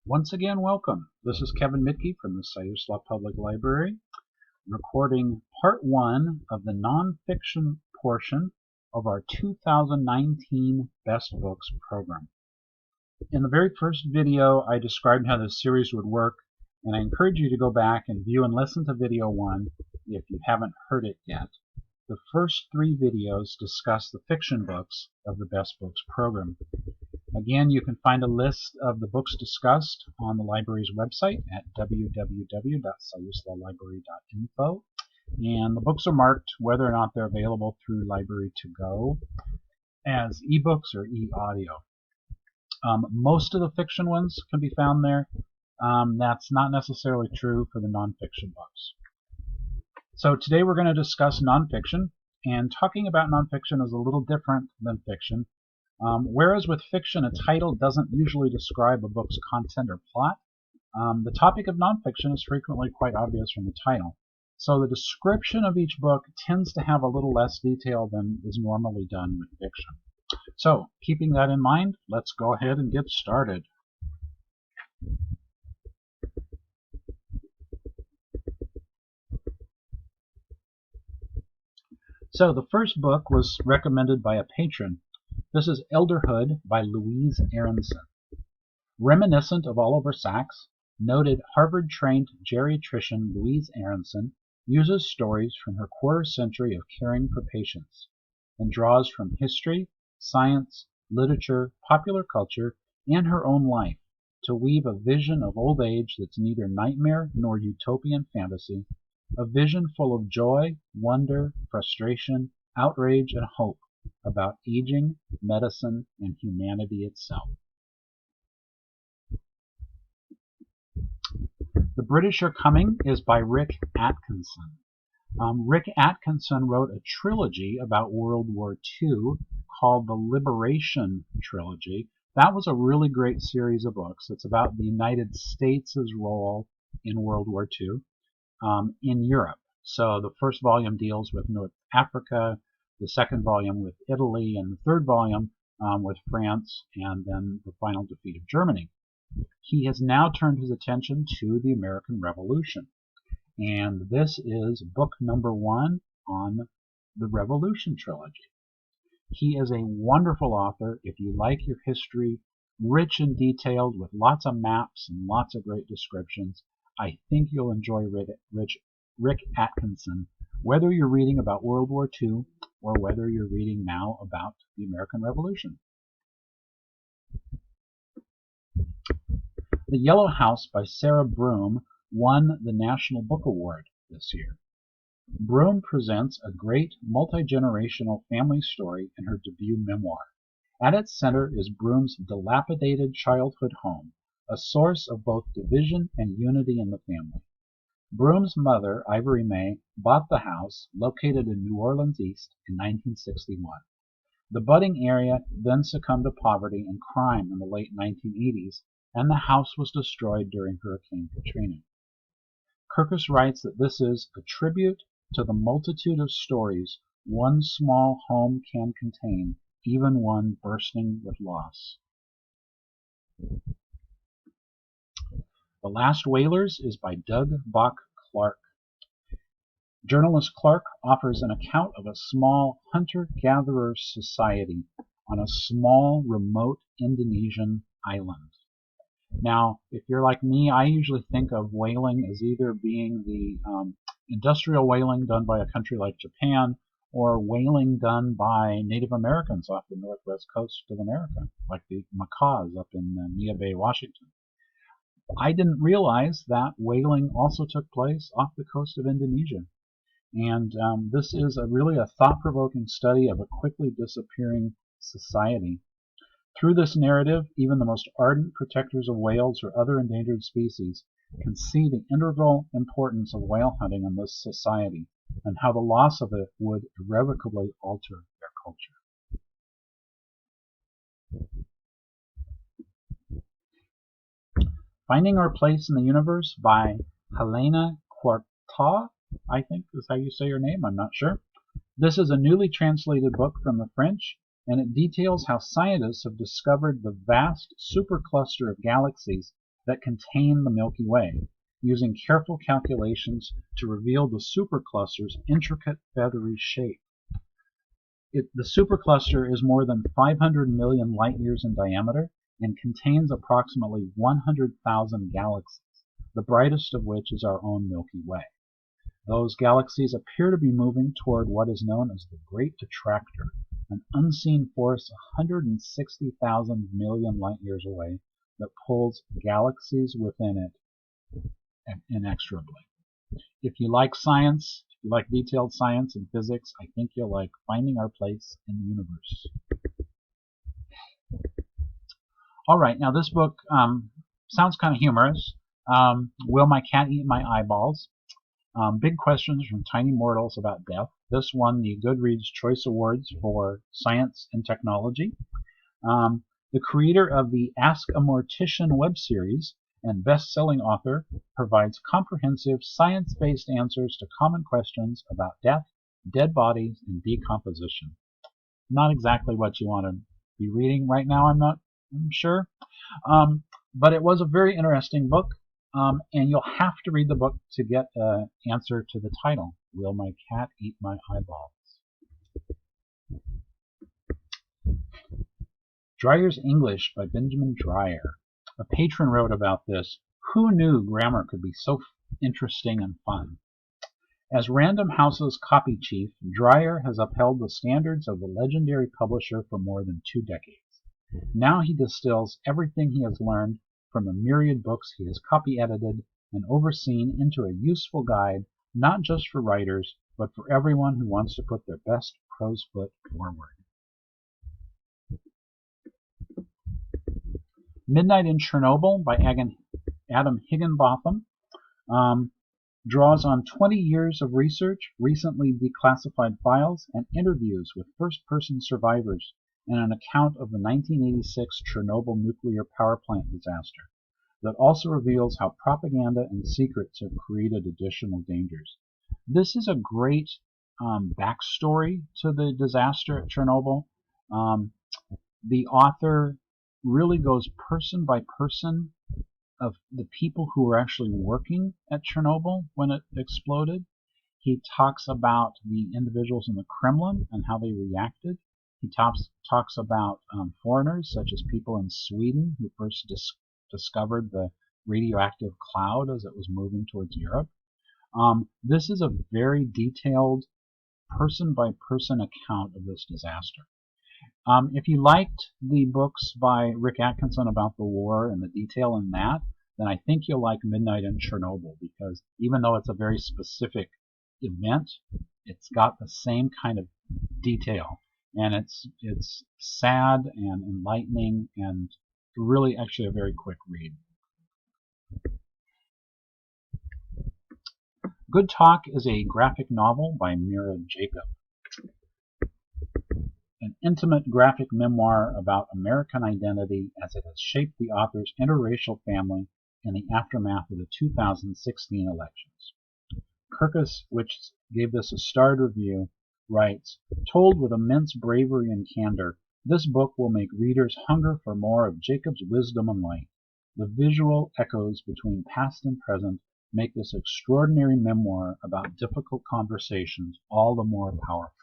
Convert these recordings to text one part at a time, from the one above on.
Once again, welcome. This is Kevin Mitke from the Siuslaw Public Library, recording part one of the nonfiction portion of our 2019 Best Books program. In the very first video, I described how this series would work, and I encourage you to go back and view and listen to video one if you haven't heard it yet. The first three videos discuss the fiction books of the Best Books program. Again, you can find a list of the books discussed on the library's website at www.siuslawlibrary.info, and the books are marked whether or not they're available through Library to Go as ebooks or e-audio. Most of the fiction ones can be found there. That's not necessarily true for the nonfiction books. So today we're going to discuss nonfiction, and talking about nonfiction is a little different than fiction. Whereas with fiction, a title doesn't usually describe a book's content or plot, the topic of nonfiction is frequently quite obvious from the title. So the description of each book tends to have a little less detail than is normally done with fiction. So, keeping that in mind, let's go ahead and get started. So the first book was recommended by a patron. This is Elderhood by Louise Aronson. Reminiscent of Oliver Sacks, noted Harvard-trained geriatrician Louise Aronson uses stories from her quarter-century of caring for patients and draws from history, science, literature, popular culture, and her own life to weave a vision of old age that's neither nightmare nor utopian fantasy, a vision full of joy, wonder, frustration, outrage, and hope about aging, medicine, and humanity itself. The British Are Coming is by Rick Atkinson. Rick Atkinson wrote a trilogy about World War II called the Liberation Trilogy. That was a really great series of books. It's about the United States' role in World War II in Europe. So the first volume deals with North Africa, the second volume with Italy, and the third volume with France, and then the final defeat of Germany. He has now turned his attention to the American Revolution, and this is book number one on the Revolution trilogy. He is a wonderful author. If you like your history, rich and detailed with lots of maps and lots of great descriptions, I think you'll enjoy Rick Atkinson, whether you're reading about World War II or whether you're reading now about the American Revolution. The Yellow House by Sarah Broom won the National Book Award this year. Broom presents a great multi-generational family story in her debut memoir. At its center is Broom's dilapidated childhood home, a source of both division and unity in the family. Broom's mother, Ivory May, bought the house, located in New Orleans East, in 1961. The budding area then succumbed to poverty and crime in the late 1980s, and the house was destroyed during Hurricane Katrina. Kirkus writes that this is a tribute to the multitude of stories one small home can contain, even one bursting with loss. The Last Whalers is by Doug Bock Clark. Journalist Clark offers an account of a small hunter-gatherer society on a small, remote Indonesian island. Now, if you're like me, I usually think of whaling as either being the industrial whaling done by a country like Japan or whaling done by Native Americans off the northwest coast of America, like the Macaws up in Nia Bay, Washington. I didn't realize that whaling also took place off the coast of Indonesia. And this is really a thought-provoking study of a quickly disappearing society. Through this narrative, even the most ardent protectors of whales or other endangered species can see the integral importance of whale hunting in this society and how the loss of it would irrevocably alter their culture. Finding Our Place in the Universe by Hélène Courtois, I think is how you say her name, I'm not sure. This is a newly translated book from the French, and it details how scientists have discovered the vast supercluster of galaxies that contain the Milky Way, using careful calculations to reveal the supercluster's intricate feathery shape. The supercluster is more than 500 million light-years in diameter and contains approximately 100,000 galaxies, the brightest of which is our own Milky Way. Those galaxies appear to be moving toward what is known as the Great Attractor, an unseen force 160,000 million light-years away that pulls galaxies within it inexorably. If you like science, if you like detailed science and physics, I think you'll like Finding Our Place in the Universe. All right, now this book sounds kind of humorous. Will my cat eat my eyeballs? Big questions from tiny mortals about death. This won the Goodreads Choice Awards for Science and Technology. The creator of the Ask a Mortician web series and best-selling author provides comprehensive science-based answers to common questions about death, dead bodies, and decomposition. Not exactly what you want to be reading right now, I'm sure. But it was a very interesting book, and you'll have to read the book to get an answer to the title, Will My Cat Eat My Eyeballs? Dreyer's English by Benjamin Dreyer. A patron wrote about this, "Who knew grammar could be so interesting and fun?" As Random House's copy chief, Dreyer has upheld the standards of the legendary publisher for more than 2 decades. Now he distills everything he has learned from the myriad books he has copy-edited and overseen into a useful guide, not just for writers, but for everyone who wants to put their best prose foot forward. Midnight in Chernobyl by Adam Higginbotham draws on 20 years of research, recently declassified files, and interviews with first-person survivors and an account of the 1986 Chernobyl nuclear power plant disaster that also reveals how propaganda and secrets have created additional dangers. This is a great backstory to the disaster at Chernobyl. The author really goes person by person of the people who were actually working at Chernobyl when it exploded. He talks about the individuals in the Kremlin and how they reacted. He talks about foreigners, such as people in Sweden who first discovered the radioactive cloud as it was moving towards Europe. This is a very detailed, person-by-person account of this disaster. If you liked the books by Rick Atkinson about the war and the detail in that, then I think you'll like Midnight in Chernobyl, because even though it's a very specific event, it's got the same kind of detail. And it's sad and enlightening and really actually a very quick read. Good Talk is a graphic novel by Mira Jacob. An intimate graphic memoir about American identity as it has shaped the author's interracial family in the aftermath of the 2016 elections. Kirkus, which gave this a starred review, writes, "Told with immense bravery and candor, this book will make readers hunger for more of Jacob's wisdom and light. The visual echoes between past and present make this extraordinary memoir about difficult conversations all the more powerful."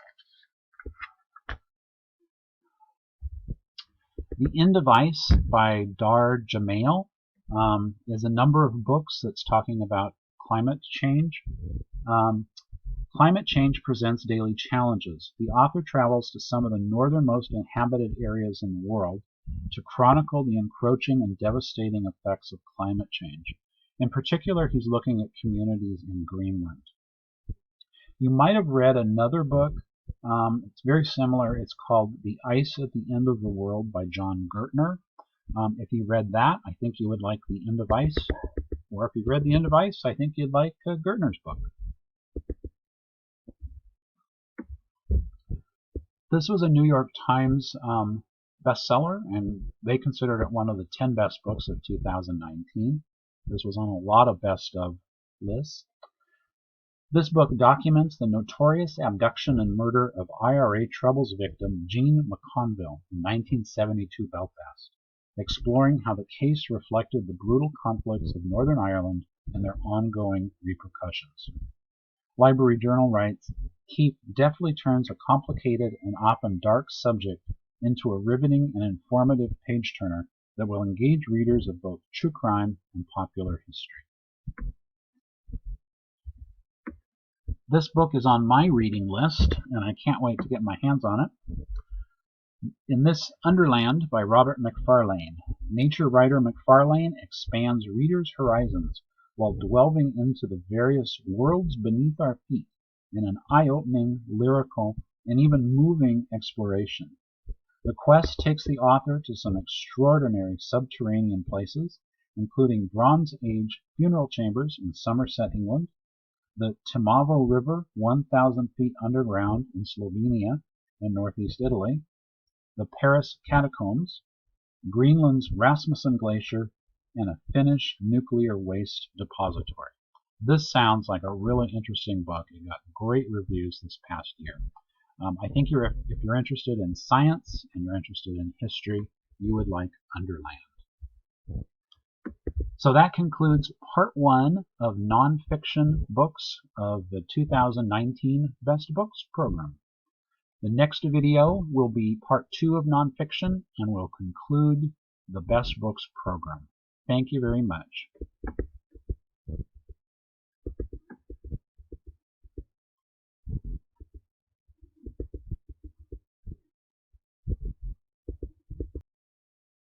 The End of Ice by Dar Jamail is a number of books that's talking about climate change. Climate change presents daily challenges. The author travels to some of the northernmost inhabited areas in the world to chronicle the encroaching and devastating effects of climate change. In particular, he's looking at communities in Greenland. You might have read another book. It's very similar. It's called The Ice at the End of the World by John Gertner. If you read that, I think you would like The End of Ice. Or if you read The End of Ice, I think you'd like Gertner's book. This was a New York Times bestseller, and they considered it one of the 10 best books of 2019. This was on a lot of best of lists. This book documents the notorious abduction and murder of IRA Troubles victim Jean McConville in 1972 Belfast. exploring how the case reflected the brutal conflicts of Northern Ireland and their ongoing repercussions. Library Journal writes, Keith deftly turns a complicated and often dark subject into a riveting and informative page-turner that will engage readers of both true crime and popular history. This book is on my reading list, and I can't wait to get my hands on it. In this Underland by Robert MacFarlane, nature writer MacFarlane expands readers' horizons while delving into the various worlds beneath our feet in an eye-opening, lyrical, and even moving exploration. The quest takes the author to some extraordinary subterranean places, including Bronze Age funeral chambers in Somerset, England, the Timavo River 1,000 feet underground in Slovenia and northeast Italy, the Paris catacombs, Greenland's Rasmussen Glacier, and a Finnish nuclear waste depository. This sounds like a really interesting book. It got great reviews this past year. I think if you're interested in science and you're interested in history, you would like Underland. So that concludes part 1 of nonfiction books of the 2019 Best Books program. The next video will be part 2 of nonfiction and will conclude the Best Books program. Thank you very much.